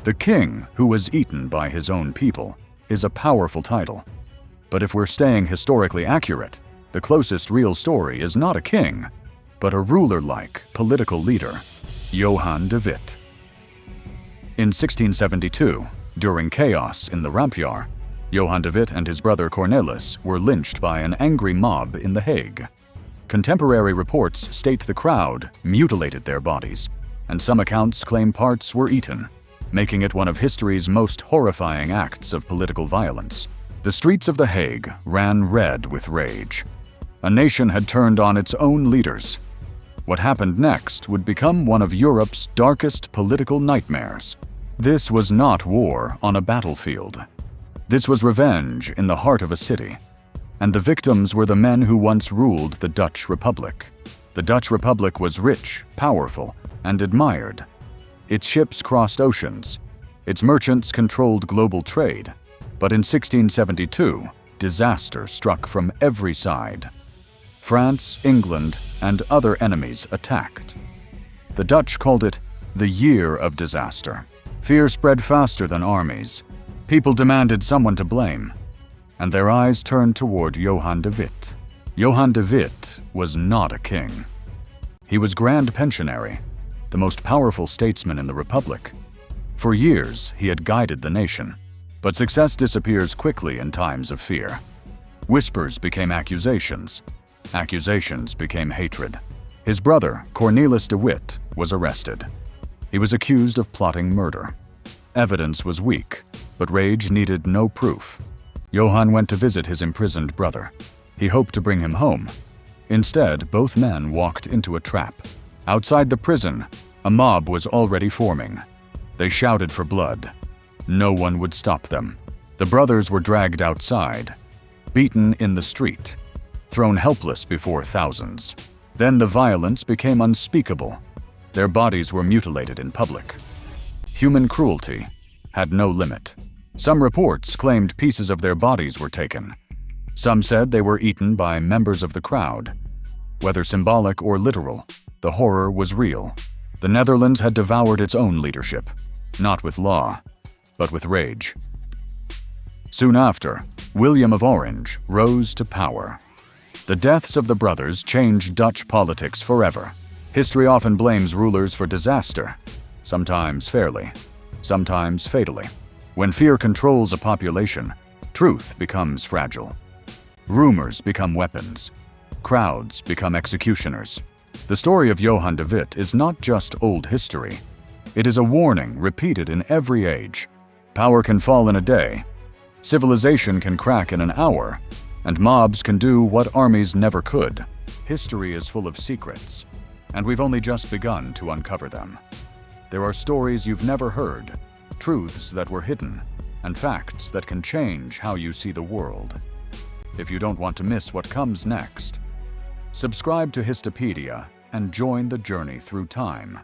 The king who was eaten by his own people is a powerful title. But if we're staying historically accurate, the closest real story is not a king, but a ruler-like political leader, Johan de Witt. In 1672, during chaos in the Rampjaar, Johan de Witt and his brother Cornelis were lynched by an angry mob in The Hague. Contemporary reports state the crowd mutilated their bodies, and some accounts claim parts were eaten, making it one of history's most horrifying acts of political violence. The streets of The Hague ran red with rage. A nation had turned on its own leaders. What happened next would become one of Europe's darkest political nightmares. This was not war on a battlefield. This was revenge in the heart of a city. And the victims were the men who once ruled the Dutch Republic. The Dutch Republic was rich, powerful, and admired. Its ships crossed oceans. Its merchants controlled global trade. But in 1672, disaster struck from every side. France, England, and other enemies attacked. The Dutch called it the Year of Disaster. Fear spread faster than armies. People demanded someone to blame, and their eyes turned toward Johan de Witt. Johan de Witt was not a king. He was Grand Pensionary, the most powerful statesman in the Republic. For years, he had guided the nation, but success disappears quickly in times of fear. Whispers became accusations. Accusations became hatred. His brother, Cornelis de Witt, was arrested. He was accused of plotting murder. Evidence was weak, but rage needed no proof. Johan went to visit his imprisoned brother. He hoped to bring him home. Instead, both men walked into a trap. Outside the prison, a mob was already forming. They shouted for blood. No one would stop them. The brothers were dragged outside, beaten in the street, thrown helpless before thousands. Then the violence became unspeakable. Their bodies were mutilated in public. Human cruelty had no limit. Some reports claimed pieces of their bodies were taken. Some said they were eaten by members of the crowd. Whether symbolic or literal, the horror was real. The Netherlands had devoured its own leadership, not with law, but with rage. Soon after, William of Orange rose to power. The deaths of the brothers changed Dutch politics forever. History often blames rulers for disaster, sometimes fairly, sometimes fatally. When fear controls a population, truth becomes fragile. Rumors become weapons. Crowds become executioners. The story of Johan de Witt is not just old history. It is a warning repeated in every age. Power can fall in a day. Civilization can crack in an hour. And mobs can do what armies never could. History is full of secrets, and we've only just begun to uncover them. There are stories you've never heard, truths that were hidden, and facts that can change how you see the world. If you don't want to miss what comes next, subscribe to Histopedia and join the journey through time.